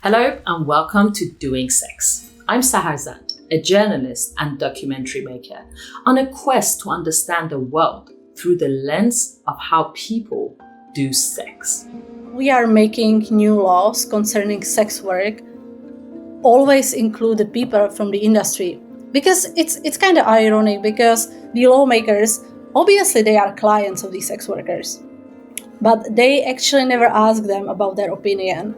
Hello and welcome to Doing Sex. I'm Sahar, a journalist and documentary maker on a quest to understand the world through the lens of how people do sex. We are making new laws concerning sex work, always include the people from the industry. Because it's kind of ironic because the lawmakers, obviously they are clients of these sex workers, but they actually never ask them about their opinion.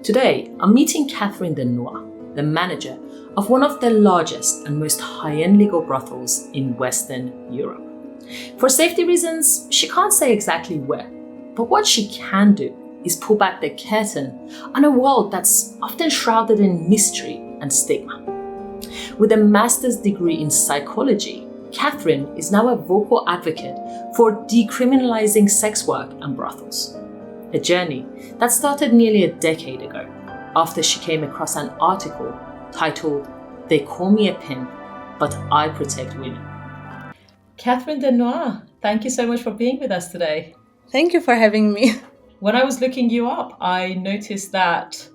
Today, I'm meeting Catherine De Noire, the manager of one of the largest and most high-end legal brothels in Western Europe. For safety reasons, she can't say exactly where, but what she can do is pull back the curtain on a world that's often shrouded in mystery and stigma. With a master's degree in psychology, Catherine is now a vocal advocate for decriminalising sex work and brothels. A journey that started nearly a decade ago after she came across an article titled, "They Call Me a Pimp, but I Protect Women." Catherine De Noire, thank you so much for being with us today. Thank you for having me. When I was looking you up, I noticed that,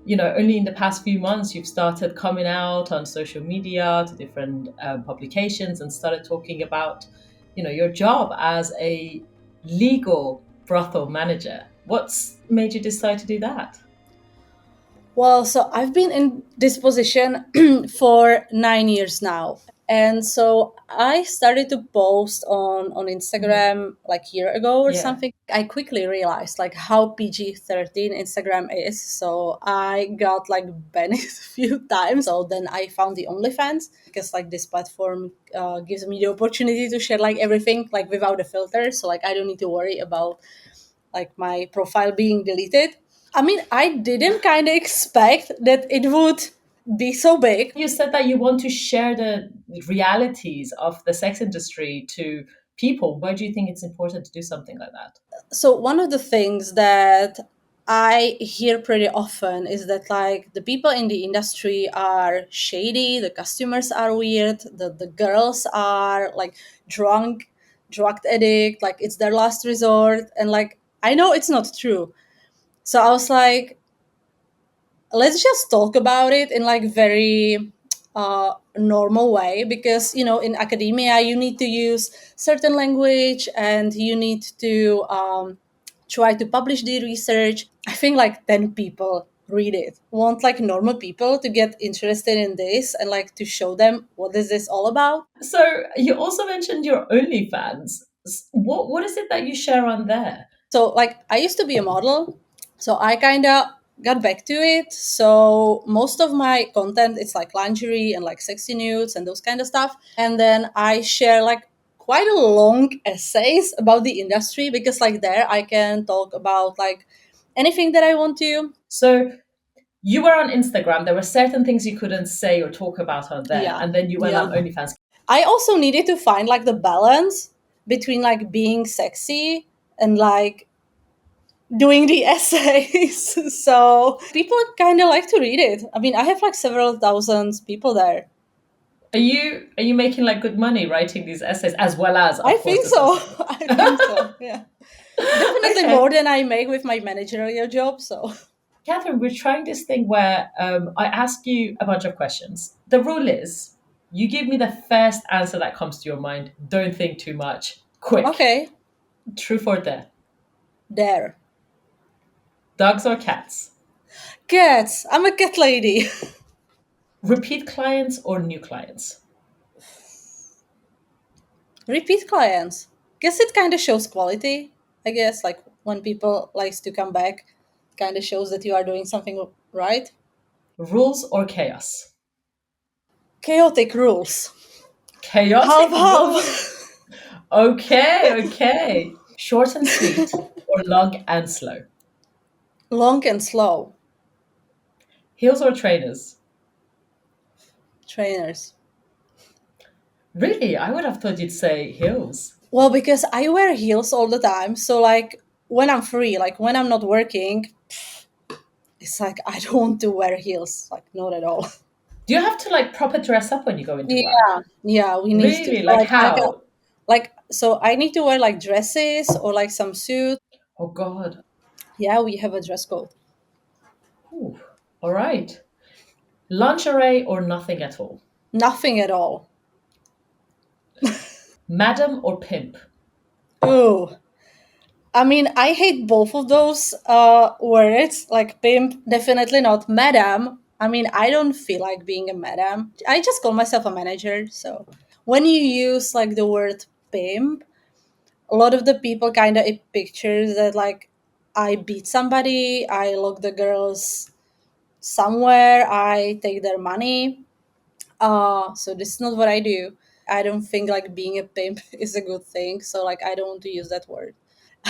only in the past few months, you've started coming out on social media to different publications and started talking about, your job as a legal brothel manager. What's made you decide to do that? Well, so I've been in this position for 9 years now. And so I started to post on Instagram like a year ago or something. I quickly realized like how PG-13 Instagram is. So I got like banned a few times. So then I found the OnlyFans because like this platform gives me the opportunity to share like everything like without a filter. So like I don't need to worry about like my profile being deleted. I mean, I didn't kind of expect that it would be so big. You said that you want to share the realities of the sex industry to people. Why do you think it's important to do something like that? So one of the things that I hear pretty often is that like the people in the industry are shady, the customers are weird, the girls are like drug addict, like it's their last resort. And like, I know it's not true. So I was like, let's just talk about it in like very normal way, because in academia you need to use certain language and you need to try to publish the research. I think like 10 people read it. Want like normal people to get interested in this and like to show them what is this all about. So you also mentioned your OnlyFans. What is it that you share on there? So like I used to be a model, so I kind of got back to it. So most of my content it's like lingerie and like sexy nudes and those kind of stuff. And then I share like quite a long essays about the industry, because like there I can talk about like anything that I want to. So you were on Instagram. There were certain things you couldn't say or talk about on there, and then you went on OnlyFans. I also needed to find like the balance between like being sexy and like doing the essays. So people kind of like to read it. I mean, I have like several thousand people there. Are you making like good money writing these essays as well as? I think so. I think so. Yeah, definitely more than I make with my managerial job. So, Catherine, we're trying this thing where I ask you a bunch of questions. The rule is you give me the first answer that comes to your mind. Don't think too much. Quick. Okay. Truth or dare? Dare. Dogs or cats? Cats. I'm a cat lady. Repeat clients or new clients? Repeat clients. Guess it kind of shows quality. I guess like when people likes to come back, kind of shows that you are doing something right. Rules or chaos? Chaotic rules. Chaotic Half. rules? Okay. Short and sweet or long and slow? Long and slow. Heels or trainers? Trainers. Really? I would have thought you'd say heels. Well, because I wear heels all the time. So like when I'm free, like when I'm not working, it's like I don't want to wear heels. Like not at all. Do you have to like proper dress up when you go into work? Yeah, we need to. Really? Like how? So I need to wear like dresses or like some suit. Oh God. Yeah, we have a dress code. Ooh, all right. Lingerie or nothing at all? Nothing at all. Madam or pimp? Ooh. I mean, I hate both of those words. Like pimp, definitely not. Madam, I mean, I don't feel like being a madam. I just call myself a manager. So when you use like the word pimp, a lot of the people kind of pictures that like I beat somebody, I lock the girls somewhere, I take their money. So this is not what I do. I don't think like being a pimp is a good thing. So like I don't want to use that word.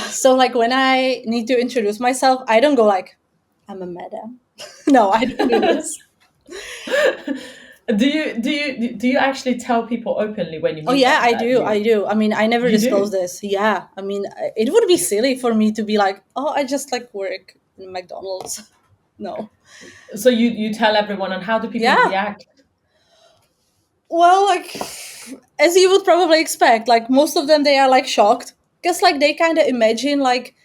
So like when I need to introduce myself, I don't go like, I'm a madam. No, I don't do this. Do you actually tell people openly when you Oh meet yeah, them I that do. I do. I mean, I never you disclose do? this. Yeah. I mean, it would be silly for me to be like, oh, I just like work in McDonald's. No. So you tell everyone, and how do people Yeah. react? Well, like as you would probably expect, like most of them they are like shocked because like they kind of imagine like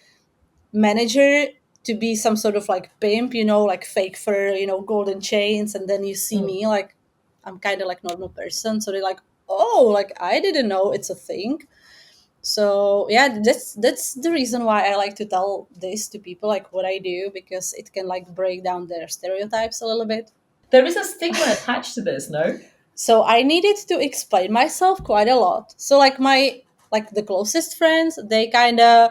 manager to be some sort of like pimp, like fake fur, golden chains, and then you see Mm. me like I'm kind of like normal person, so they're like, oh, like I didn't know it's a thing. So yeah, that's the reason why I like to tell this to people, like what I do, because it can like break down their stereotypes a little bit. There is a stigma attached to this, no? So I needed to explain myself quite a lot. So like my like the closest friends, they kind of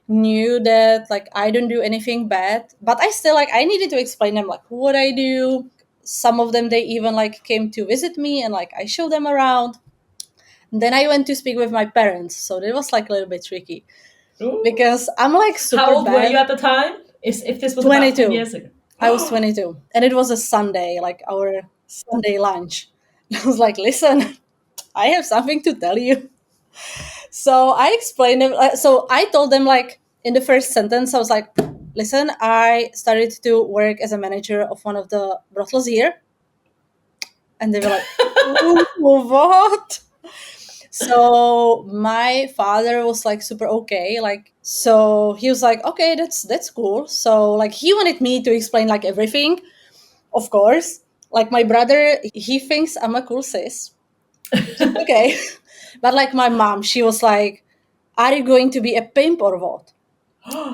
knew that like I don't do anything bad, but I still like I needed to explain them like what I do. Some of them they even like came to visit me and like I showed them around. And then I went to speak with my parents, so that was like a little bit tricky Ooh. because I'm like How super old were you bad. at the time? If this was about 10 22. years ago. I was 22, and it was a Sunday, like our Sunday lunch. I was like, listen, I have something to tell you. So I explained it. So I told them like in the first sentence, I was like, "Listen, I started to work as a manager of one of the brothels here," and they were like, "Ooh, what?" So my father was like super okay, like so he was like, "Okay, that's cool." So like he wanted me to explain like everything, of course. Like my brother, he thinks I'm a cool sis. Okay, but like my mom, she was like, are you going to be a pimp or what?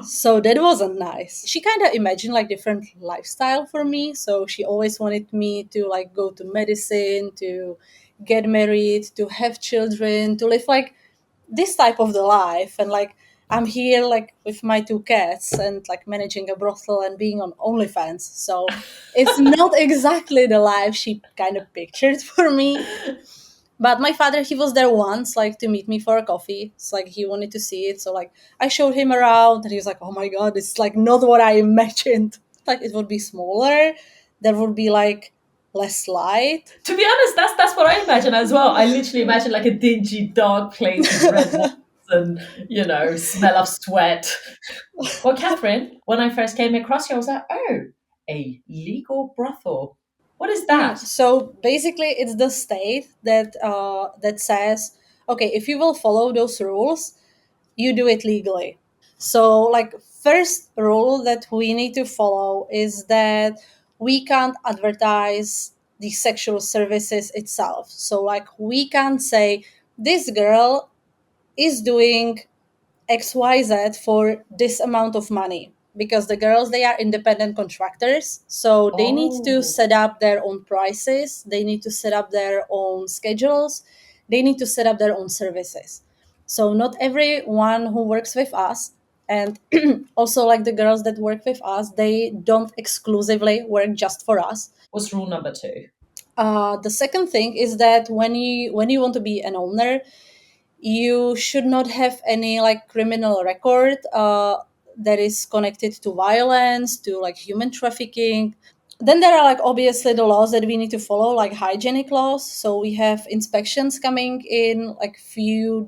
So that wasn't nice. She kind of imagined like different lifestyle for me. So she always wanted me to like go to medicine, to get married, to have children, to live like this type of the life. And like I'm here like with my two cats and like managing a brothel and being on OnlyFans. So it's not exactly the life she kind of pictured for me. But my father, he was there once, like to meet me for a coffee. It's like he wanted to see it. So like I showed him around and he was like, oh my God, it's like not what I imagined. Like it would be smaller. There would be like less light. To be honest, that's what I imagine as well. I literally imagine like a dingy, dark place with red walls and smell of sweat. Well, Catherine, when I first came across you, I was like, oh, a legal brothel. What is that? So basically, it's the state that says, okay, if you will follow those rules, you do it legally. So, like, first rule that we need to follow is that we can't advertise the sexual services itself. So, like, we can't say this girl is doing XYZ for this amount of money because the girls they are independent contractors, so they need to Oh, set up their own prices, they need to set up their own schedules, they need to set up their own services. So not everyone who works with us, and also like the girls that work with us, they don't exclusively work just for us. what's rule number two? The second thing is that when you want to be an owner, you should not have any like criminal record that is connected to violence, to like human trafficking. Then there are like obviously the laws that we need to follow, like hygienic laws. So we have inspections coming in like few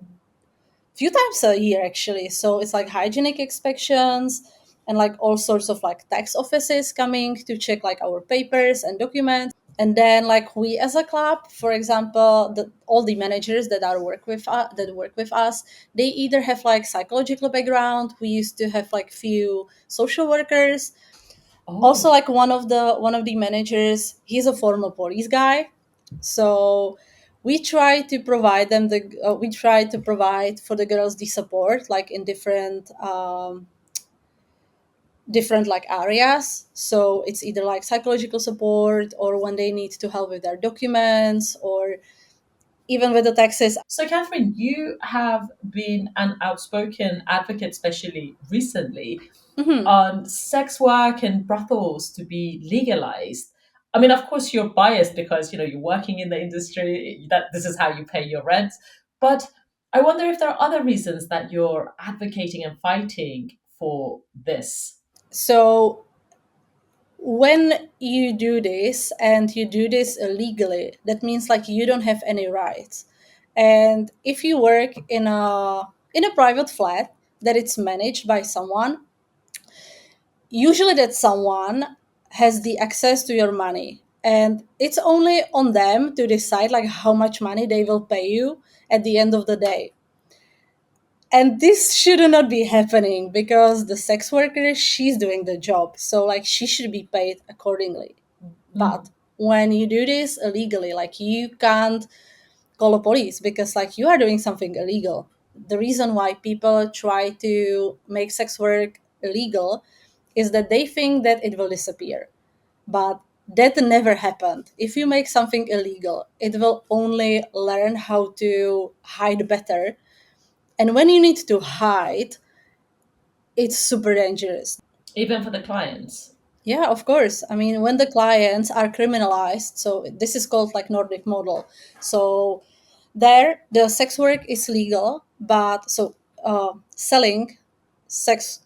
times a year actually. So it's like hygienic inspections and like all sorts of like tax offices coming to check like our papers and documents. And then like we as a club, for example, all the managers that are work with us, they either have like psychological background. We used to have like few social workers, Also, Oh. like one of the managers, he's a former police guy, so we try to provide for the girls the support, like in different like areas. So it's either like psychological support, or when they need to help with their documents, or even with the taxes. So, Catherine, you have been an outspoken advocate, especially recently, Mhm. on sex work and brothels to be legalized. I mean, of course, you're biased because you're working in the industry. That this is how you pay your rent. But I wonder if there are other reasons that you're advocating and fighting for this. So when you do this, and you do this illegally, that means like you don't have any rights. And if you work in a private flat that it's managed by someone, usually that someone has the access to your money, and it's only on them to decide like how much money they will pay you at the end of the day. And this should not be happening, because the sex worker, she's doing the job, so like she should be paid accordingly. But when you do this illegally, like you can't call the police, because like you are doing something illegal. The reason why people try to make sex work illegal is that they think that it will disappear, but that never happened. If you make something illegal, it will only learn how to hide better, and when you need to hide, it's super dangerous. Even for the clients. Yeah, of course. I mean, when the clients are criminalized, so this is called like Nordic model. So there, the sex work is legal, but selling sex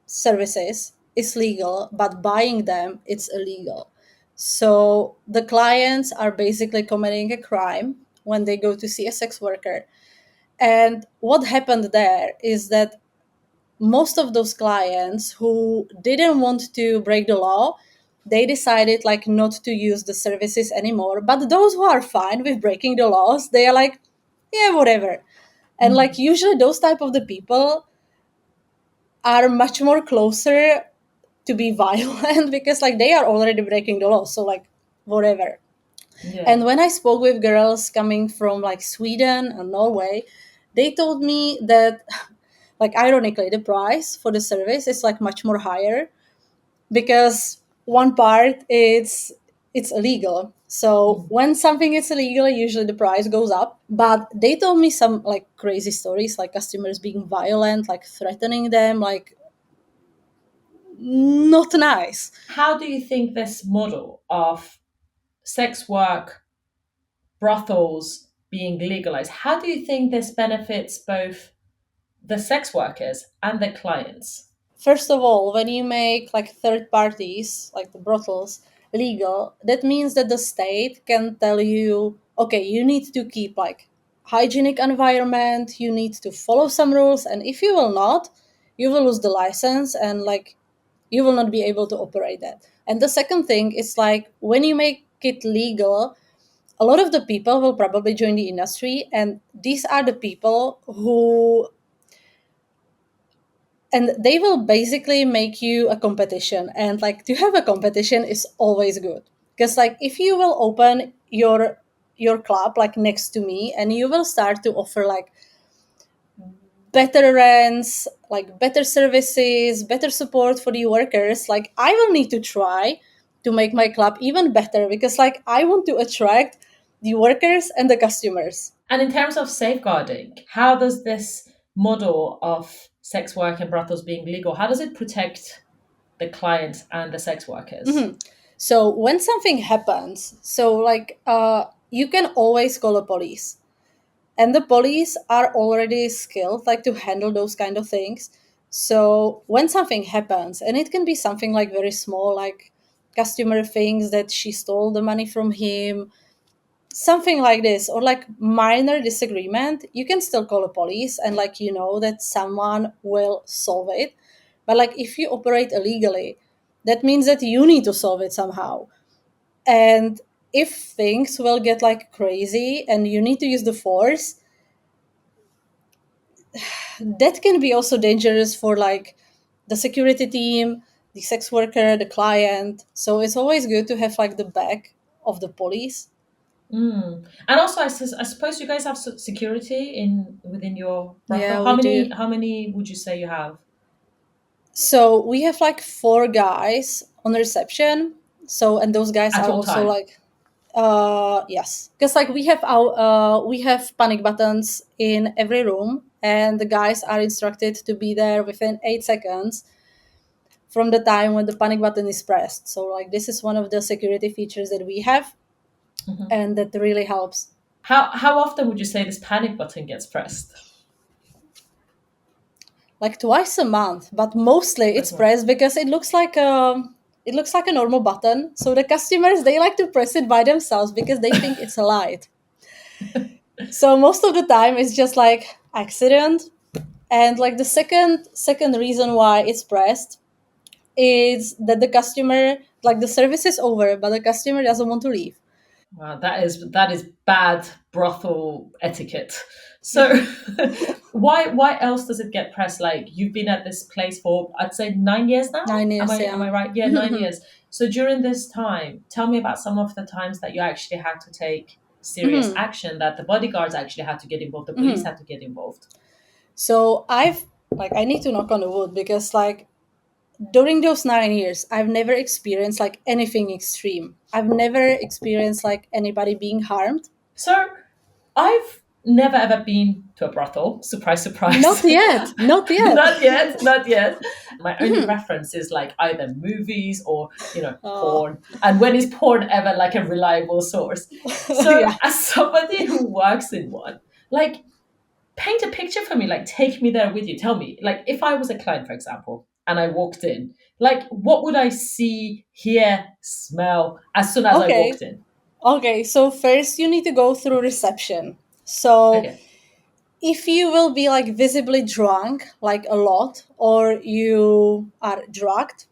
services is legal, but buying them, it's illegal. So the clients are basically committing a crime when they go to see a sex worker. And what happened there is that most of those clients who didn't want to break the law, they decided like not to use the services anymore. But those who are fine with breaking the laws, they are like, yeah, whatever. And like usually those type of the people are much more closer to be violent because like they are already breaking the law, so like whatever. Yeah. And when I spoke with girls coming from like Sweden and Norway, they told me that like ironically the price for the service is like much more higher, because one part it's illegal. So when something is illegal, usually the price goes up. But they told me some like crazy stories, like customers being violent, like threatening them, like not nice. How do you think this model of sex work, brothels being legalized, how do you think this benefits both the sex workers and the clients? First of all, when you make like third parties, like the brothels, legal, that means that the state can tell you, okay, you need to keep like hygienic environment, you need to follow some rules, and if you will not, you will lose the license, and like you will not be able to operate that. And the second thing is like when you make it legal, a lot of the people will probably join the industry, and these are the people who, and they will basically make you a competition, and like to have a competition is always good, because like if you will open your club like next to me, and you will start to offer like better rents, like better services, better support for the workers, like I will need to try to make my club even better, because like I want to attract the workers and the customers. And in terms of safeguarding, how does this model of sex work and brothels being legal, how does it protect the clients and the sex workers? So when something happens, so like you can always call the police, and the police are already skilled like to handle those kind of things. So when something happens, and it can be something like very small, like customer thinks that she stole the money from him, something like this, or like minor disagreement, you can still call the police, and like you know that someone will solve it. But like if you operate illegally, that means that you need to solve it somehow. And if things will get like crazy and you need to use the force, that can be also dangerous for like the security team, the sex worker, the client. So it's always good to have like the back of the police. And also, I suppose you guys have security in within your brothel. Yeah, we do. How many would you say you have So we have like 4 guys on the reception. So and those guys at are all also time? like yes, because like we have panic buttons in every room, and the guys are instructed to be there within 8 seconds from the time when the panic button is pressed. So like this is one of the security features that we have, Hmm. and that really helps. How often would you say this panic button gets pressed? Like twice a month, but mostly Twice it's a month. pressed because it looks like a normal button. So the customers, they like to press it by themselves because they think it's a light. So most of the time it's just like accident. And like the second reason why it's pressed is that the customer, like the service is over, but the customer doesn't want to leave. Wow, that is bad brothel etiquette. So, why else does it get pressed? Like you've been at this place for I'd say 9 years now. 9 years, Am yeah. I right? Yeah, 9 years. So during this time, tell me about some of the times that you actually had to take serious action. That the bodyguards actually had to get involved. The police had to get involved. So I need to knock on the wood because like during those 9 years, I've never experienced like anything extreme. I've never experienced like anybody being harmed. So I've never ever been to a brothel. Surprise, Not surprise. yet. Not yet. Not yet, not yet. My only reference is like either movies or Oh, porn. And when is porn ever like a reliable source? So, yeah. as somebody who works in one, like paint a picture for me. Like take me there with you. Tell me, like if I was a client, for example, and I walked in, like what would I see, hear, smell as soon as I Okay. walked in? Okay. So first you need to go through reception. So Okay. if you will be like visibly drunk, like a lot, or you are drugged,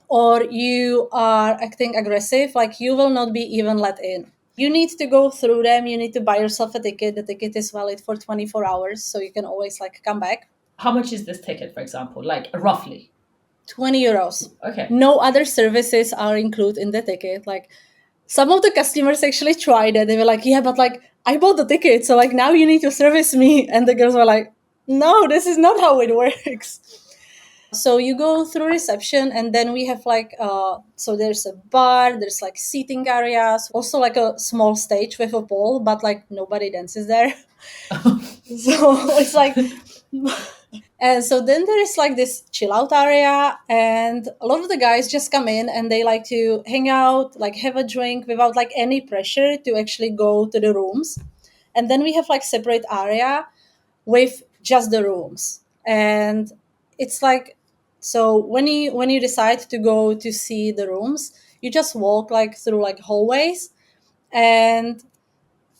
or you are acting aggressive, like you will not be even let in. You need to go through them. You need to buy yourself a ticket. The ticket is valid for 24 hours, so you can always like come back. How much is this ticket, for example? Like roughly. 20 euros. Okay. No other services are included in the ticket. Like some of the customers actually tried it. They were like, yeah, but like I bought the ticket, so like now you need to service me. And the girls were like, no, this is not how it works. So you go through reception, and then we have like so there's a bar, there's like seating areas, also like a small stage with a pole, but like nobody dances there. So it's like and so then there is like this chill out area, and a lot of the guys just come in and they like to hang out, like have a drink without like any pressure to actually go to the rooms. And then we have like separate area with just the rooms. And it's like, so when you decide to go to see the rooms, you just walk like through like hallways, and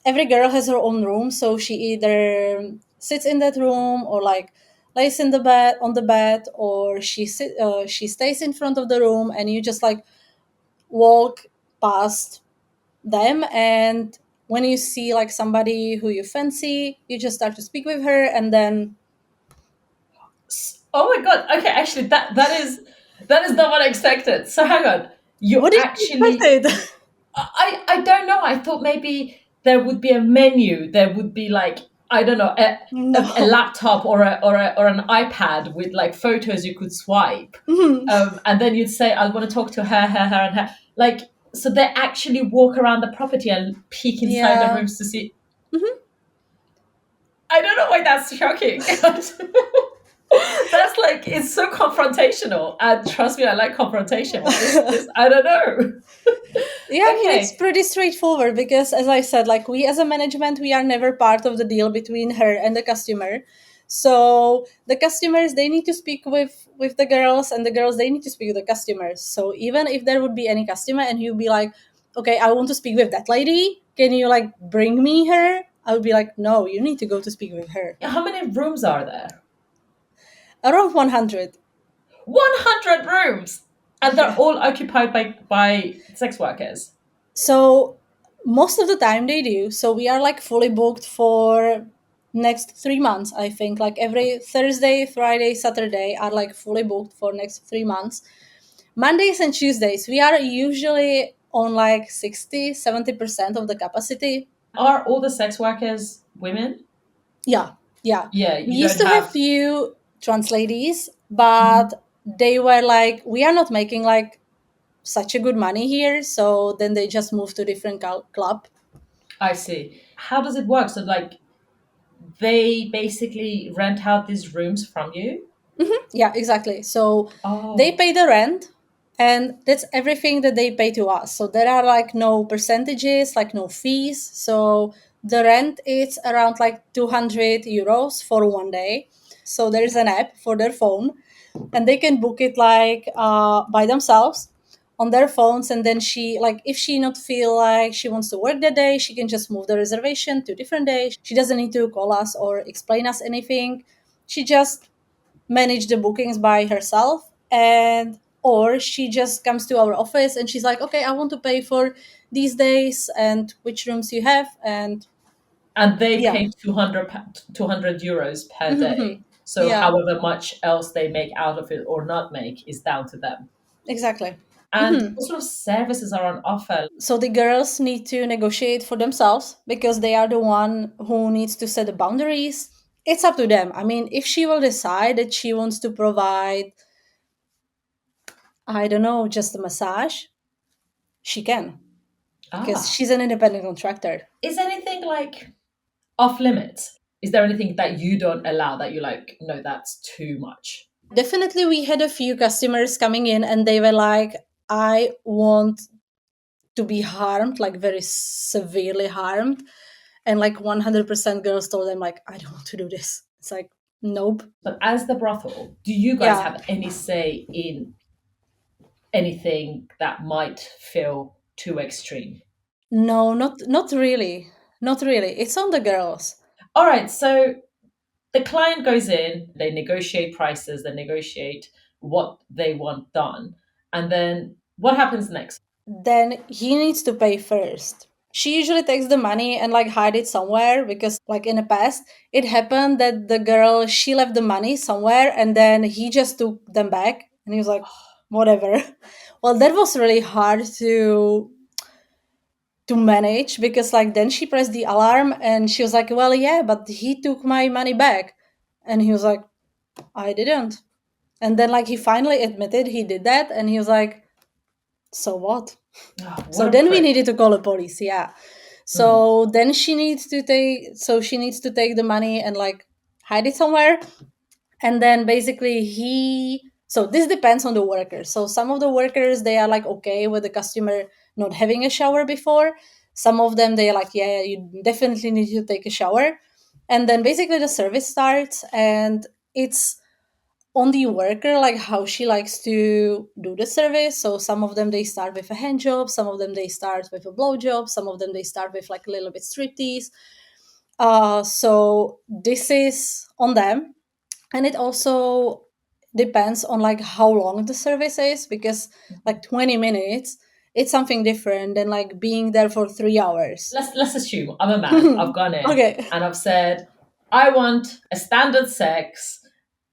every girl has her own room, so she either sits in that room or like lays in the bed on the bed, or she stays in front of the room, and you just like walk past them. And when you see like somebody who you fancy, you just start to speak with her, and then Oh my god. Okay, actually that is not what I expected. So hang on. You what did you actually expect? I don't know. I thought maybe there would be a menu. There would be like I don't know a No. laptop or an iPad with like photos you could swipe, Mhm. and then you'd say I want to talk to her, and her. Like so, they actually walk around the property and peek inside the Yeah. rooms to see. Mhm. I don't know why that's shocking. That's like it's so confrontational, and trust me, I like confrontation. But this I don't know. Yeah, I mean, it's Okay, pretty straightforward because, as I said, like we as a management, we are never part of the deal between her and the customer. So the customers, they need to speak with the girls, and the girls, they need to speak with the customers. So even if there would be any customer and you'd be like, okay, I want to speak with that lady, can you like bring me her? I would be like, no, you need to go to speak with her. how many rooms are there? Around 100. 100 rooms, and they're Yeah. all occupied by sex workers. So most of the time they do. So we are like fully booked for next 3 months, I think. Like every Thursday, Friday, Saturday are like fully booked for next 3 months. Mondays and Tuesdays, we are usually on like 60-70% of the capacity. Are all the sex workers women? Yeah, yeah. Yeah, We you used don't to have have. few trans ladies, but they were like, we are not making like such a good money here. So then they just moved to different club. I see. How does it work? So, like, they basically rent out these rooms from you? Yeah, exactly. So they Oh, pay the rent, and that's everything that they pay to us. So there are like no percentages, like no fees. So the rent is around like 200 euros for one day. So there is an app for their phone, and they can book it like by themselves on their phones. And then she, like, if she not feel like she wants to work that day, she can just move the reservation to a different day. She doesn't need to call us or explain us anything. She just manage the bookings by herself, and or she just comes to our office and she's like, okay, I want to pay for these days and which rooms you have. And and they yeah. pay 200, 200 euros per Mhm. day. So, Yeah, however much else they make out of it or not make is down to them. exactly. And what sort of services are on offer? So the girls need to negotiate for themselves because they are the one who needs to set the boundaries. It's up to them. I mean, if she will decide that she wants to provide, I don't know, just a massage, she can, because Ah, she's an independent contractor. is anything like off limits? Is there anything that you don't allow that you like, no, that's too much? Definitely, we had a few customers coming in and they were like, I want to be harmed, like very severely harmed. And like 100% girls told them, like, I don't want to do this. It's like, nope. But as the brothel, do you guys Yeah. have any say in anything that might feel too extreme? No, not really. Not really. It's on the girls. All right, so the client goes in, they negotiate prices, they negotiate what they want done, and then what happens next? Then he needs to pay first. She usually takes the money and like hide it somewhere, because like in the past it happened that the girl, she left the money somewhere and then he just took them back and he was like, whatever. Well, that was really hard to manage, because like then she pressed the alarm and she was like, well, yeah, but he took my money back. And he was like, I didn't. And then like he finally admitted he did that and he was like, so what? Oh, what So a then we prick. needed to call the police, yeah. Mm. So then she needs to take the money and like hide it somewhere. And then basically so this depends on the workers. So some of the workers, they are like okay with the customer not having a shower before. Some of them, they are like, yeah, you definitely need to take a shower. And then basically the service starts, and it's on the worker, like how she likes to do the service. So some of them, they start with a hand job, some of them they start with a blow job, some of them they start with like a little bit striptease. So this is on them. And it also depends on like how long the service is, because like 20 minutes, it's something different than like being there for 3 hours. Let's assume I'm a man. I've gone in Okay. and I've said, I want a standard sex.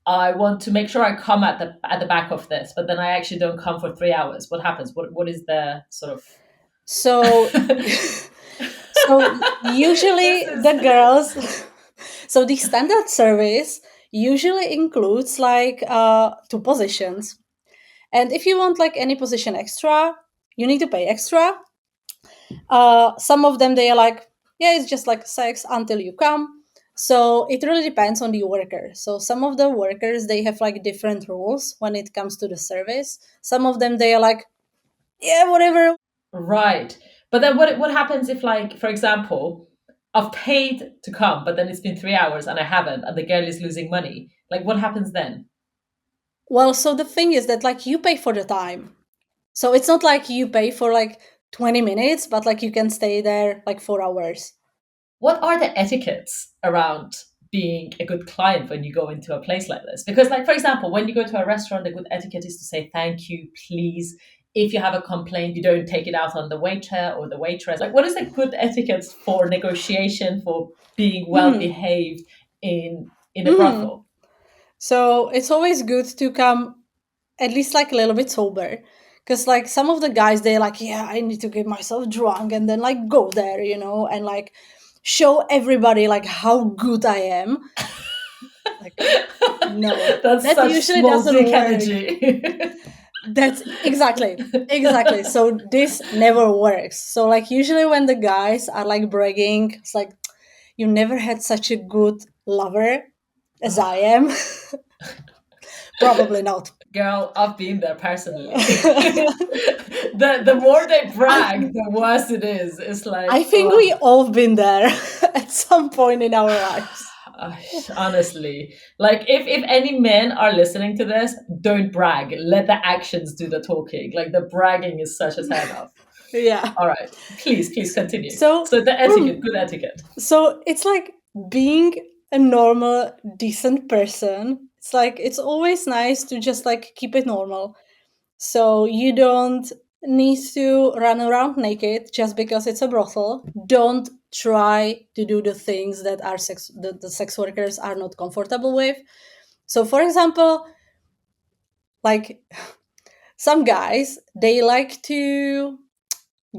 I want to make sure I come at the back of this, but then I actually don't come for 3 hours. What happens? What is the sort of So so this usually is the girls, so the standard service usually includes like two positions. And if you want like any position extra, you need to pay extra. Some of them, they are like, yeah, it's just like sex until you come. So it really depends on the worker. So some of the workers, they have like different rules when it comes to the service. Some of them, they are like, yeah, whatever. right. But then what happens if, like, for example, I've paid to come, but then it's been 3 hours and I haven't, and the girl is losing money? Like, what happens then? Well, so the thing is that like you pay for the time. So it's not like you pay for like 20 minutes, but like you can stay there like 4 hours. What are the etiquettes around being a good client when you go into a place like this? Because, like, for example, when you go to a restaurant, the good etiquette is to say thank you, please. If you have a complaint, you don't take it out on the waiter or the waitress. Like, what is the good etiquette for negotiation, for being well Mhm. behaved in a Mhm. brothel? So it's always good to come at least like a little bit sober. Because like some of the guys, they're like, yeah, I need to get myself drunk and then like go there, and like show everybody like how good I am. Like, no, That's that such usually small doesn't dick work. energy. That's exactly. So this never works. So like usually when the guys are like bragging, it's like, you never had such a good lover as I am. Probably not. Girl, I've been there personally. The more they I brag, the worse it is. It's I like, think we all been there at some point in our lives. uh, honestly, like if any men are listening to this, don't brag. Let the actions do the talking. Like the bragging is such a turn off. Yeah. All right, please continue. So So the for etiquette, good etiquette. so it's like being a normal, decent person. It's like it's always nice to just like keep it normal. So you don't need to run around naked just because it's a brothel. Don't try to do the things that the sex workers are not comfortable with. So for example, like some guys, they like to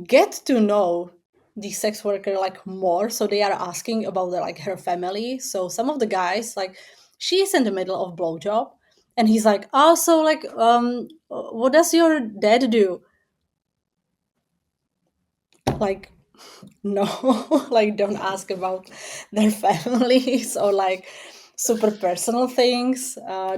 get to know the sex worker like more, so they are asking about like her family. So some of the guys, like, she's in the middle of blowjob and he's like, oh, so like what does your dad do? Like, no. Like, don't ask about their families or like super personal things.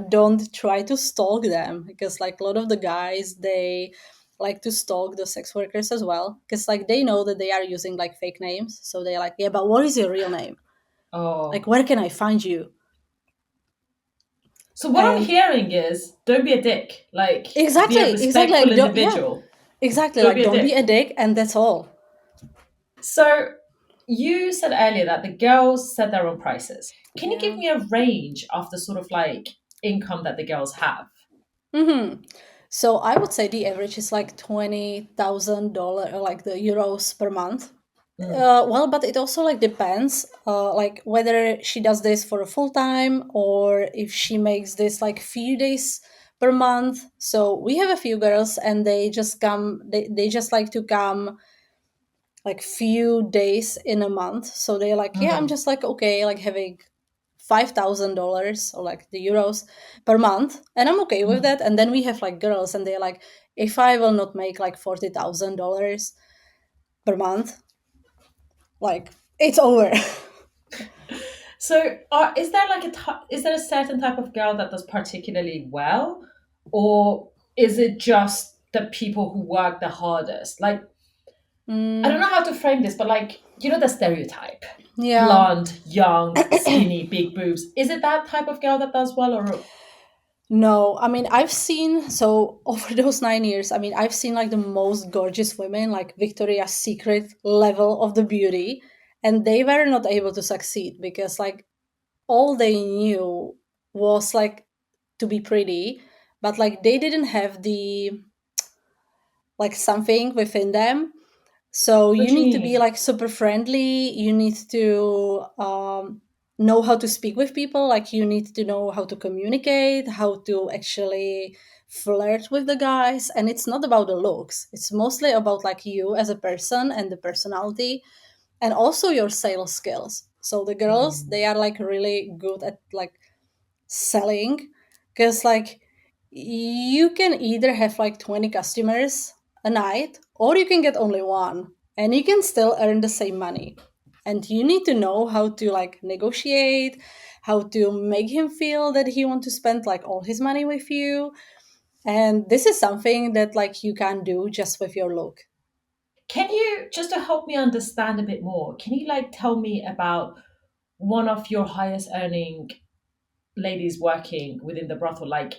Don't try to stalk them, because like a lot of the guys, they like to stalk the sex workers as well, because like they know that they are using like fake names. So they're like, yeah, but what is your real name? Like, Oh, where can I find you? so what I'm And hearing is don't be a dick. Like be a exactly, respectful like, don't, yeah, individual. exactly, Don't like, be a don't be a dick. dick, and that's all. So you said earlier that the girls set their own prices. Can you give Yeah. me a range of the sort of like income that the girls have? So I would say the average is like $20,000, like the euros per month. Mm. Well, but it also like depends, like whether she does this for a full time or if she makes this like few days per month. So we have a few girls, and they just come. They just like to come like few days in a month. So they're like, yeah, I'm Mhm. just like okay, like having $5,000 or like the euros per month, and I'm okay with Mhm. that. And then we have like girls, and they're like, if I will not make like $40,000 per month, like it's over. So, is there like is there a certain type of girl that does particularly well, or is it just the people who work the hardest? Like, I don't Mm, know how to frame this, but like, you know, the stereotype: yeah. blonde, young, skinny, big boobs. Is it that type of girl that does well, or No, I mean, I've seen, so over those 9 years, I mean, I've seen like the most gorgeous women, like Victoria's Secret level of the beauty, and they were not able to succeed because like all they knew was like to be pretty, but like they didn't have the like something within them. So what you do you need to be mean? like super friendly. You need to know how to speak with people. Like you need to know how to communicate, how to actually flirt with the guys. And it's not about the looks. It's mostly about like you as a person and the personality, and also your sales skills. So the girls, Mm. they are like really good at like selling, because like you can either have like 20 customers a night, or you can get only one, and you can still earn the same money. And you need to know how to like negotiate, how to make him feel that he want to spend like all his money with you. And this is something that like you can do just with your look. Can you, just to help me understand a bit more, can you like tell me about one of your highest earning ladies working within the brothel, like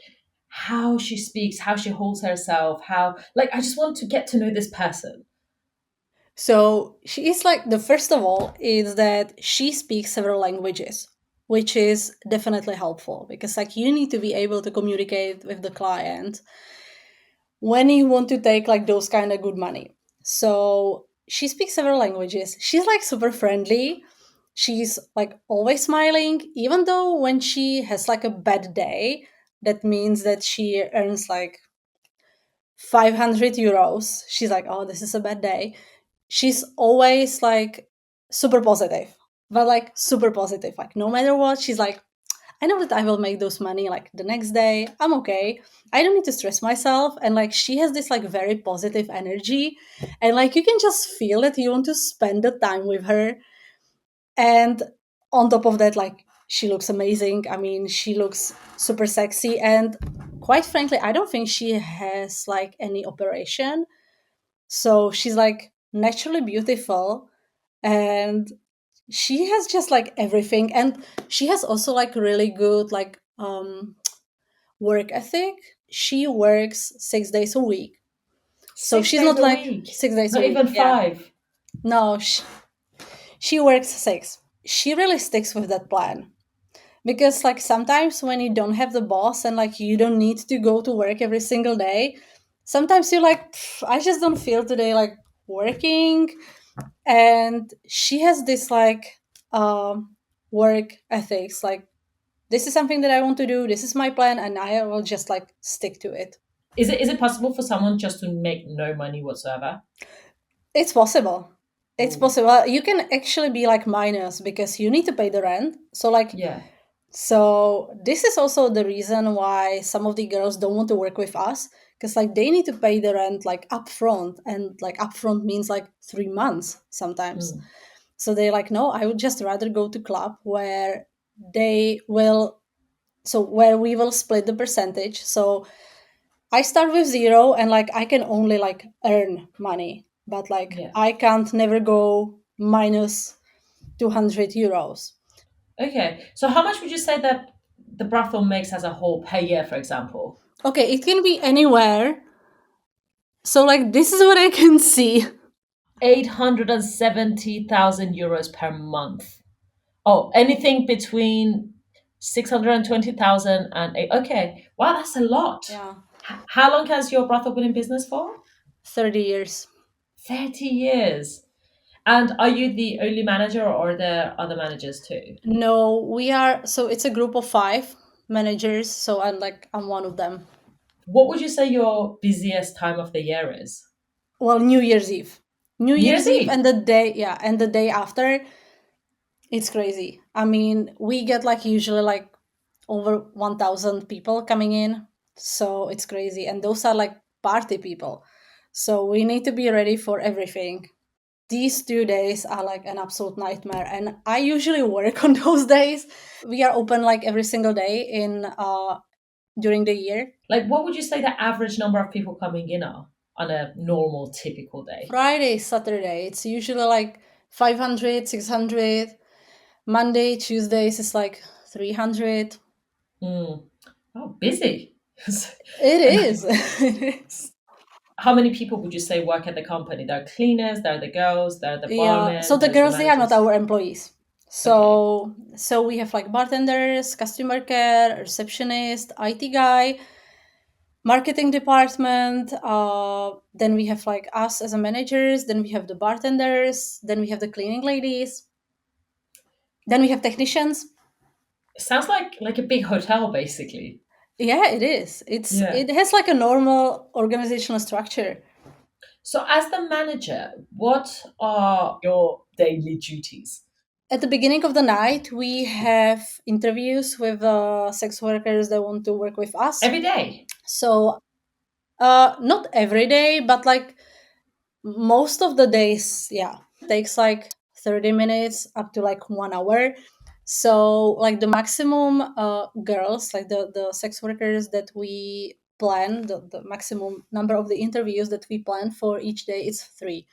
how she speaks, how she holds herself, how, like, I just want to get to know this person. So she is like, the first of all is that she speaks several languages, which is definitely helpful, because like you need to be able to communicate with the client when you want to take like those kind of good money. So she speaks several languages. She's like super friendly. She's like always smiling, even though when she has like a bad day, that means that she earns like 500 euros, she's like, oh, this is a bad day. She's always like super positive, but like super positive. Like no matter what, she's like, I know that I will make those money like the next day. I'm okay. I don't need to stress myself. And like she has this like very positive energy. And like you can just feel that you want to spend the time with her. And on top of that, like she looks amazing. I mean, she looks super sexy. And quite frankly, I don't think she has like any operation. So she's like naturally beautiful. And she has just like everything. And she has also like really good like work ethic. She works 6 days a week. So Six she's days not a like week, 6 days a not week. even Yeah. five. No, she works six. She really sticks with that plan. Because like sometimes when you don't have the boss and like you don't need to go to work every single day, sometimes you're like, I just don't feel today like working. And she has this like work ethics, like this is something that I want to do, this is my plan, and I will just like stick to it. Is it possible for someone just to make no money whatsoever? It's possible. It's Ooh. possible. You can actually be like minus because you need to pay the rent. So like Yeah. so this is also the reason why some of the girls don't want to work with us, because like they need to pay the rent like upfront, and like upfront means like 3 months sometimes. Mm. So they're like, no, I would just rather go to club where they will, so where we will split the percentage. So I start with zero and like I can only like earn money, but like Yeah. I can't never go minus 200 euros. Okay. So how much would you say that the brothel makes as a whole per year, for example? Okay, it can be anywhere. So like this is what I can see. 870,000 euros per month. Oh, anything between 620,000 and eight. Okay. Wow, that's a lot. Yeah, How long has your brothel been in business for? 30 years. 30 years. And are you the only manager or are there other managers too? No, we are, so it's a group of 5 managers, so I'm one of them. What would you say your busiest time of the year is? Well, New Year's Eve. New New Year's Year's Eve Eve. and the day, yeah, and the day after, it's crazy. I mean, we get like usually like over 1,000 people coming in. So it's crazy. And those are like party people. So we need to be ready for everything. These 2 days are like an absolute nightmare. And I usually work on those days. We are open like every single day in during the year. Like, what would you say the average number of people coming in are on a normal, typical day? Friday, Saturday, it's usually like 500, 600. Monday, Tuesdays is like 300. Mm. Oh, busy. It And is. It is. how many people would you say work at the company? There are cleaners, there are the girls, there are the Yeah. So barmen, the there's the girls, they are not managers. our employees. Okay. So we have like bartenders, customer care, receptionist, IT guy, marketing department. Then we have like us as a managers. Then we have the bartenders. Then we have the cleaning ladies. Then we have technicians. It sounds like a big hotel, basically. Yeah, it is. Yeah. It has like a normal organizational structure. So, as the manager, what are your daily duties? At the beginning of the night, we have interviews with sex workers that want to work with us. Every day. So, not every day, but like most of the days, yeah, takes like 30 minutes up to like 1 hour. So, like the maximum girls, like the sex workers that we plan, the maximum number of the interviews that we plan for each day is 3.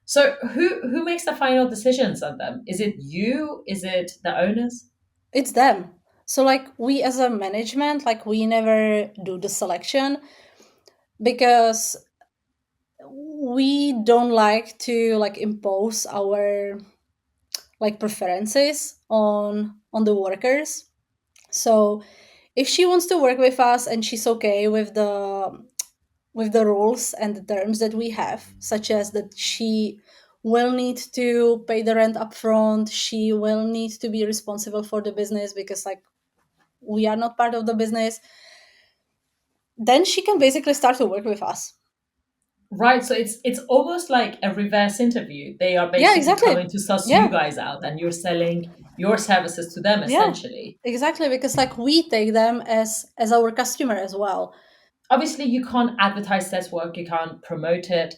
So, who makes the final decisions on them? Is it you? Is it the owners? It's them. So like we as a management, like we never do the selection because we don't like to like impose our like preferences on the workers. So if she wants to work with us and she's okay with the rules and the terms that we have, such as that she will need to pay the rent upfront, she will need to be responsible for the business because like we are not part of the business. then she can basically start to work with us. Right, so it's almost like a reverse interview. They are Yeah, basically exactly. coming to suss you Yeah, guys out, and you're selling your services to them yeah, essentially. exactly. Because like we take them as our customer as well. Obviously, you can't advertise sex work, you can't promote it.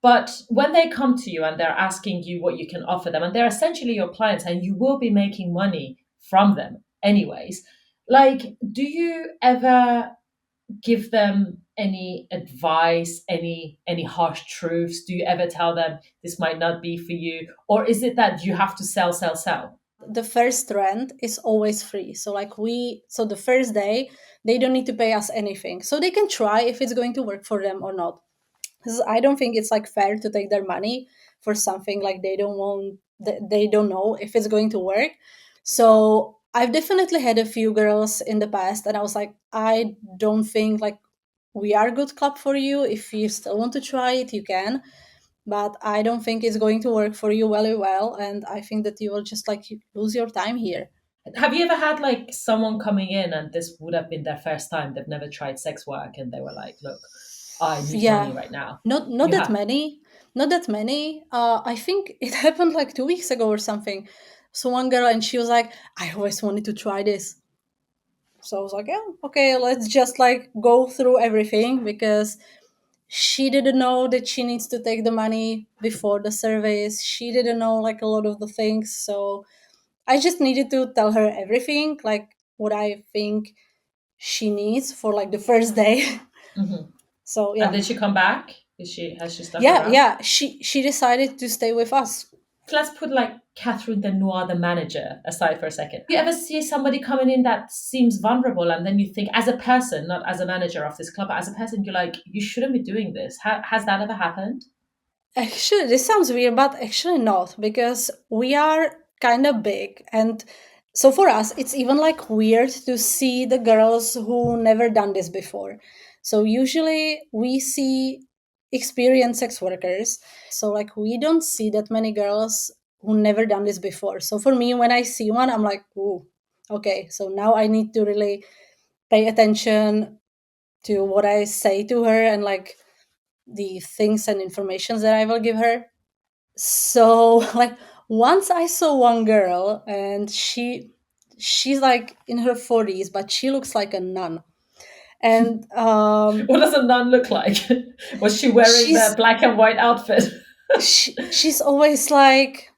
But when they come to you and they're asking you what you can offer them, and they're essentially your clients, and you will be making money from them anyways, like, do you ever give them any advice, any harsh truths? Do you ever tell them this might not be for you, or is it that you have to sell, sell, sell? The first rent is always free. So like so the first day they don't need to pay us anything. So they can try if it's going to work for them or not. Because I don't think it's like fair to take their money for something like they don't know if it's going to work. So I've definitely had a few girls in the past and I was like, I don't think like we are a good club for you. If you still want to try it, you can, but I don't think it's going to work for you very well, and I think that you will just like lose your time here. Have you ever had like someone coming in and this would have been their first time, they've never tried sex work, and they were like, look, I need money Yeah, right now? not You that have. many, not that many. I think it happened like 2 weeks ago or something. So one girl, and she was like, I always wanted to try this. So I was like, yeah, okay, let's just like go through everything, because she didn't know that she needs to take the money before the service. She didn't know like a lot of the things. So I just needed to tell her everything, like what I think she needs for like the first day. Mhm. So And yeah. did she come back? Has she stuck Yeah, around? yeah. She decided to stay with us. Let's put like Catherine De Noire, the manager, aside for a second. You ever see somebody coming in that seems vulnerable, and then you think, as a person, not as a manager of this club, but as a person, you're like, you shouldn't be doing this. Has that ever happened? Actually, this sounds weird, but actually not, because we are kind of big. And so for us, it's even like weird to see the girls who never done this before. So usually we see experienced sex workers. So like we don't see that many girls who never done this before. So for me, when I see one, I'm like, ooh, okay, so now I need to really pay attention to what I say to her and like the things and informations that I will give her. So like once I saw one girl and she's like in her 40s, but she looks like a nun. And What does a nun look like? Was she wearing the she's black and white outfit? she's always like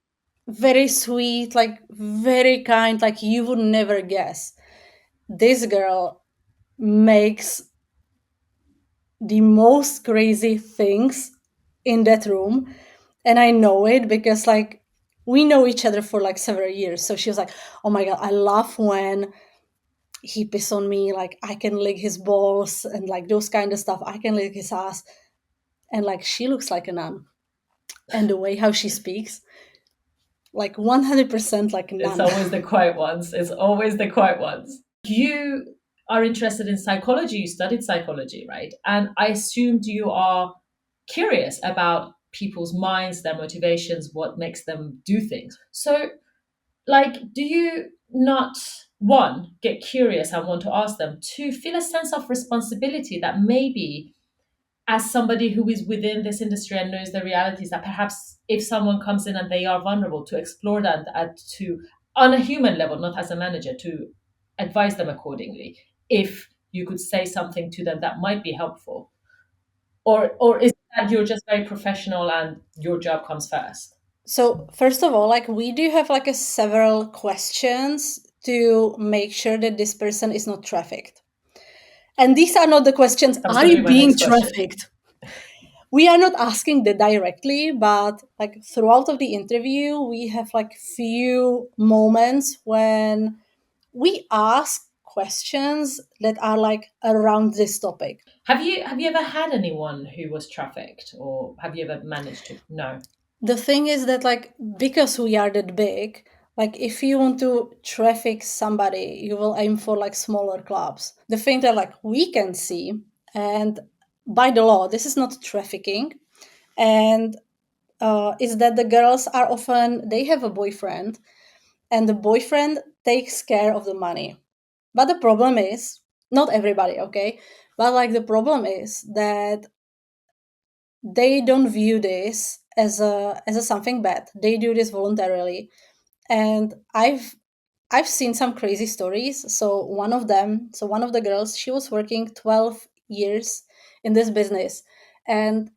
very sweet, like very kind, like you would never guess. This girl makes the most crazy things in that room, and I know it because like we know each other for like several years. So she was like, oh my god, I love when he piss on me, like I can lick his balls and like those kind of stuff, I can lick his ass. And like she looks like a nun, and the way how she speaks, like 100% like a It's nun. always the quiet ones. It's always the quiet ones. You are interested in psychology. You studied psychology, right? And I assumed you are curious about people's minds, their motivations, what makes them do things. So, like, do you not, one, get curious and want to ask them, two, feel a sense of responsibility that maybe, as somebody who is within this industry and knows the realities, that perhaps if someone comes in and they are vulnerable, to explore that and to, on a human level, not as a manager, to advise them accordingly, if you could say something to them that might be helpful? Or is it that you're just very professional and your job comes first? So first of all, like we do have like a several questions to make sure that this person is not trafficked. And these are not the questions, That was are going to you be my being next question. trafficked? We are not asking that directly, but like throughout of the interview, we have like few moments when we ask questions that are like around this topic. Have you ever had anyone who was trafficked, or have you ever managed to? No. The thing is that like because we are that big, like if you want to traffic somebody, you will aim for like smaller clubs. The thing that like we can see, and by the law, this is not trafficking, and is that the girls are often they have a boyfriend, and the boyfriend takes care of the money. But the problem is Not everybody, okay? But like the problem is that they don't view this as a something bad. They do this voluntarily. And I've seen some crazy stories. So one of the girls, she was working 12 years in this business, and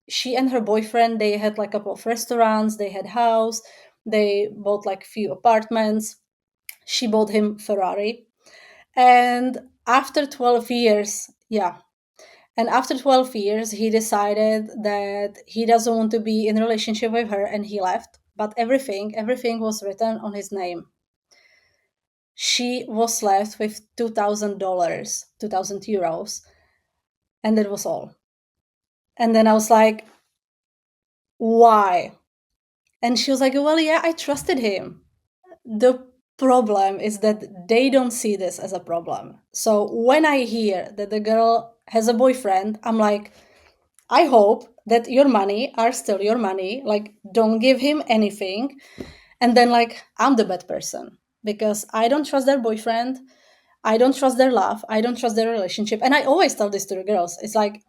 she and her boyfriend, they had like a couple of restaurants, they had house, they bought like few apartments. She bought him Ferrari. And after 12 years, yeah, and after 12 years, he decided that he doesn't want to be in a relationship with her and he left. But everything was written on his name. She was left with $2,000, 2,000 euros, and that was all. And then I was like, why? And she was like, well, yeah, I trusted him. The problem is that they don't see this as a problem. So when I hear that the girl has a boyfriend, I'm like, I hope that your money are still your money. Like, don't give him anything. And then, like, I'm the bad person because I don't trust their boyfriend. I don't trust their love. I don't trust their relationship. And I always tell this to the girls. It's like,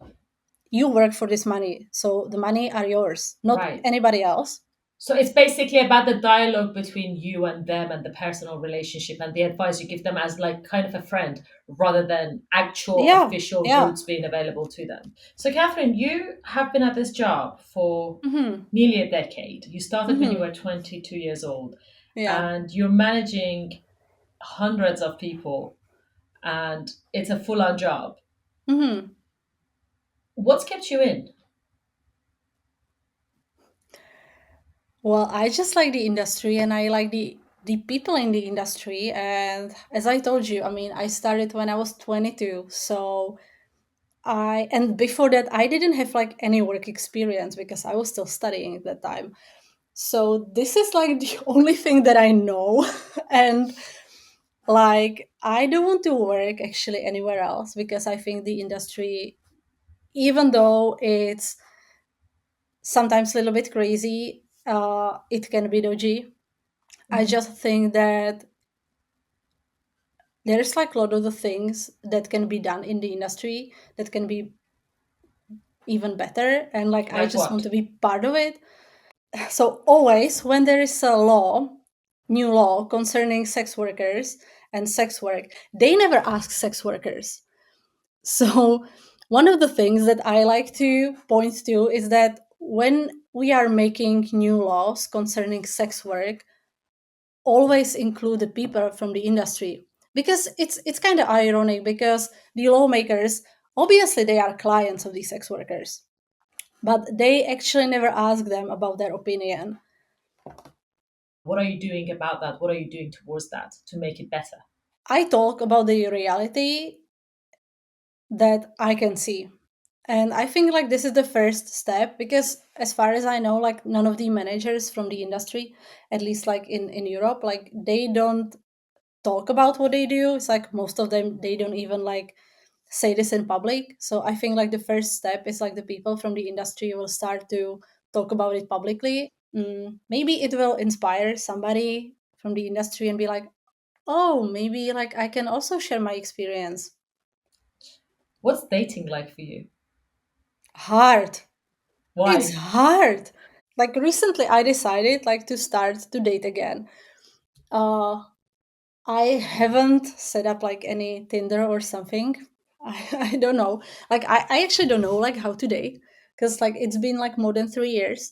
you work for this money. So the money are yours, not Right. anybody else. So it's basically about the dialogue between you and them and the personal relationship and the advice you give them as like kind of a friend rather than actual Yeah. official Yeah. routes being available to them. So Catherine, you have been at this job for Mm-hmm. nearly a decade. You started when you Mm-hmm. were 22 years old Yeah. and you're managing hundreds of people and it's a full-on job. Mm-hmm. What's kept you in? Well, I just like the industry and I like the people in the industry. And as I told you, I mean, I started when I was 22. So and before that, I didn't have like any work experience because I was still studying at that time. So this is like the only thing that I know. And like, I don't want to work actually anywhere else because I think the industry, even though it's sometimes a little bit crazy, it can be dodgy. I Mhm. just think that there's like a lot of the things that can be done in the industry that can be even better. And like, I Like just want what? to be part of it. So always when there is a law, new law concerning sex workers and sex work, they never ask sex workers. So one of the things that I like to point to is that when we are making new laws concerning sex work, always include the people from the industry, because it's kind of ironic because the lawmakers, obviously they are clients of these sex workers, but they actually never ask them about their opinion. What are you doing about that? What are you doing towards that to make it better? I talk about the reality that I can see. And I think like this is the first step because as far as I know, like none of the managers from the industry, at least like in Europe, like they don't talk about what they do. It's like most of them, they don't even like say this in public. So I think like the first step is like the people from the industry will start to talk about it publicly. Maybe it will inspire somebody from the industry and be like, oh, maybe like I can also share my experience. What's dating like for you? Hard. It's Why? hard. Like recently I decided like to start to date again. Uh I haven't set up like any Tinder or something. I don't know. Like I actually don't know like how to date because like it's been like more than 3 years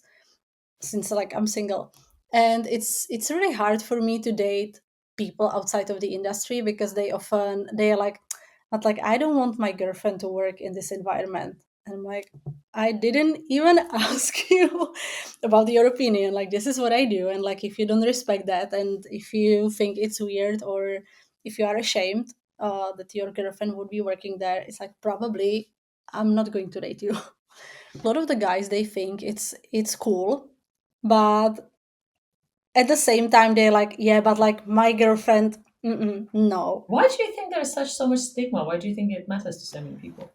since like I'm single, and it's really hard for me to date people outside of the industry because they are like, but like I don't want my girlfriend to work in this environment. And I'm like, I didn't even ask you about your opinion. Like this is what I do, and like if you don't respect that, and if you think it's weird, or if you are ashamed that your girlfriend would be working there, it's like probably I'm not going to date you. A lot of the guys, they think it's cool, but at the same time they're like, yeah, but like my girlfriend, no. Why do you think there is such so much stigma? Why do you think it matters to so many people?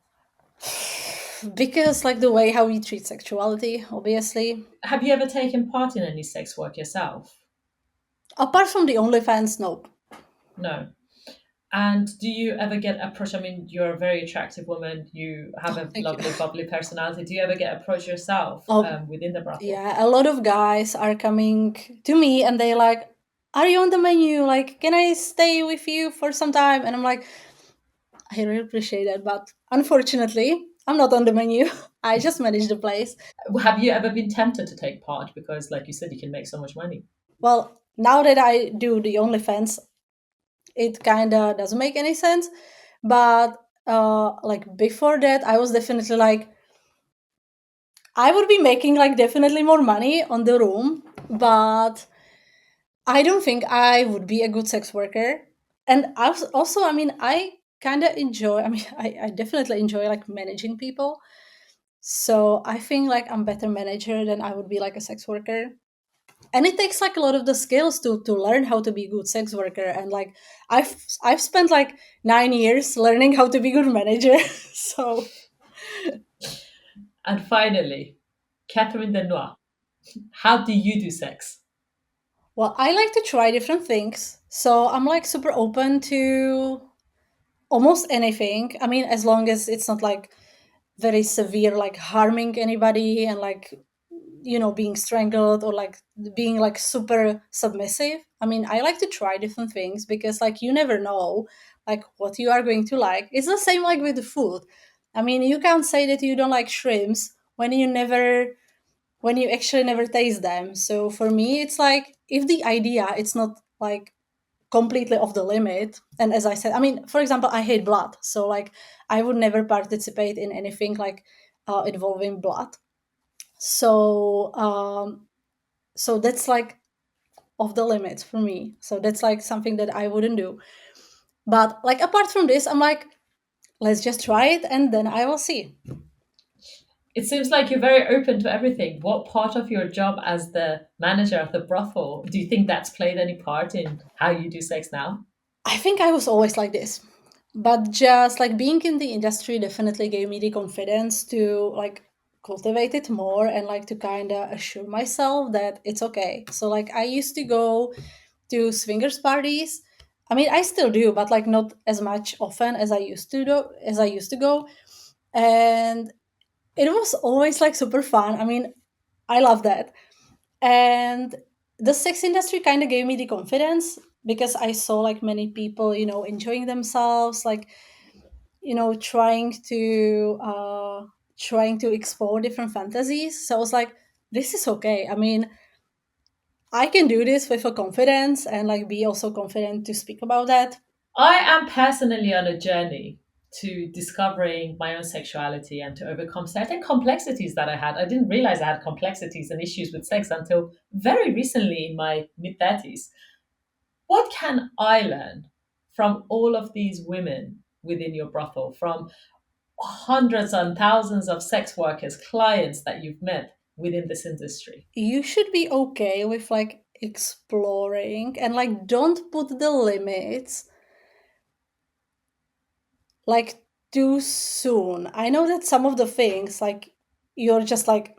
Because like the way how we treat sexuality, obviously. Have you ever taken part in any sex work yourself? Apart from the OnlyFans, nope. No. And do you ever get approached? I mean, you're a very attractive woman. You have Oh, a thank you. lovely, bubbly personality. Do you ever get approached yourself Oh, within the brothel? yeah, a lot of guys are coming to me and they like, "Are you on the menu? Like, can I stay with you for some time?" And I'm like, "I really appreciate that, but unfortunately, I'm not on the menu. I just manage the place." Have you ever been tempted to take part? Because, like you said, you can make so much money. Well, now that I do the OnlyFans, it kind of doesn't make any sense. But like before that, I was definitely like, I would be making like definitely more money on the room, but I don't think I would be a good sex worker. And I was also, I mean, I kind of enjoy, I mean, I definitely enjoy like managing people. So I think like I'm better manager than I would be like a sex worker. And it takes like a lot of the skills to learn how to be a good sex worker. And like I've spent like 9 years learning how to be a good manager. So And finally, Catherine De Noire, how do you do sex? well, I like to try different things. So I'm like super open to almost anything. I mean, as long as it's not like very severe, like harming anybody and like, you know, being strangled or like being like super submissive. I mean, I like to try different things because like you never know like what you are going to like. It's the same like with the food. I mean, you can't say that you don't like shrimps when you actually never taste them. So for me, it's like if the idea it's not like completely off the limit, and as I said, I mean, for example, I hate blood, so like I would never participate in anything like involving blood. So so that's like off the limits for me. So that's like something that I wouldn't do. But like apart from this, I'm like, let's just try it and then I will see. It seems like you're very open to everything. What part of your job as the manager of the brothel do you think that's played any part in how you do sex now? I think I was always like this. But just like being in the industry definitely gave me the confidence to like cultivate it more and like to kind of assure myself that it's okay. So like I used to go to swingers parties. I mean, I still do, but like not as much often as I used to go. And it was always like super fun. I mean, I love that. And the sex industry kind of gave me the confidence because I saw like many people, you know, enjoying themselves, like, you know, trying to explore different fantasies. So I was like, this is okay. I mean, I can do this with a confidence and like be also confident to speak about that. I am personally on a journey to discovering my own sexuality and to overcome certain complexities that I had. I didn't realize I had complexities and issues with sex until very recently in my mid 30s. What can I learn from all of these women within your brothel, from hundreds and thousands of sex workers, clients that you've met within this industry? You should be okay with like exploring and like don't put the limits like too soon. I know that some of the things like you're just like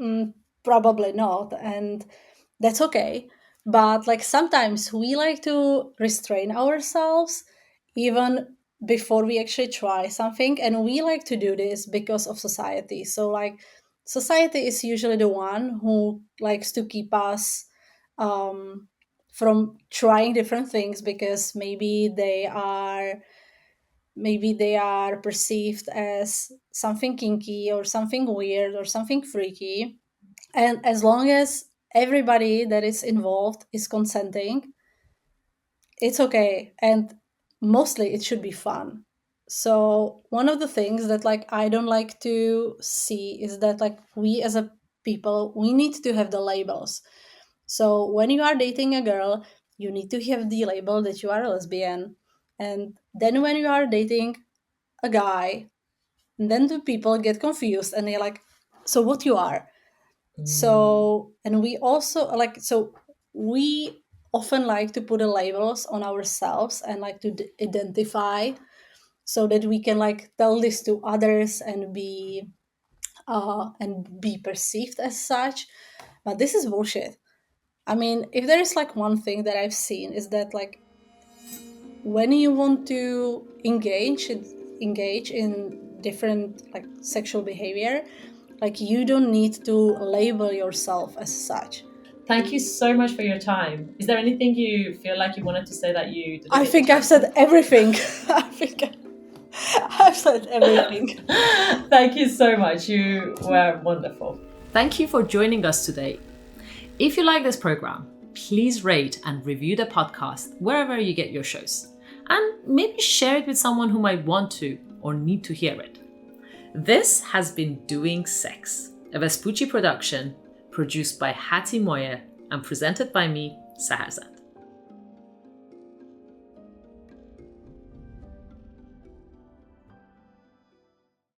probably not, and that's okay. But like sometimes we like to restrain ourselves even before we actually try something, and we like to do this because of society. So like society is usually the one who likes to keep us um, from trying different things because maybe they are perceived as something kinky or something weird or something freaky. And as long as everybody that is involved is consenting, it's okay. And mostly it should be fun. So one of the things that like I don't like to see is that like we as a people, we need to have the labels. So when you are dating a girl, you need to have the label that you are a lesbian. And then when you are dating a guy, and then the people get confused and they're like, so what you are? Mm. So, and we also like, so we often like to put the labels on ourselves and like to identify so that we can like tell this to others and be perceived as such. But this is bullshit. I mean, if there is like one thing that I've seen is that like when you want to engage in different like sexual behavior, like you don't need to label yourself as such. Thank you so much for your time. Is there anything you feel like you wanted to say that you didn't? I think I've said everything. I've said everything. Thank you so much. You were wonderful. Thank you for joining us today. If you like this program, please rate and review the podcast wherever you get your shows. And maybe share it with someone who might want to or need to hear it. This has been Doing Sex, a Vespucci production produced by Hattie Moyer and presented by me, Sahar.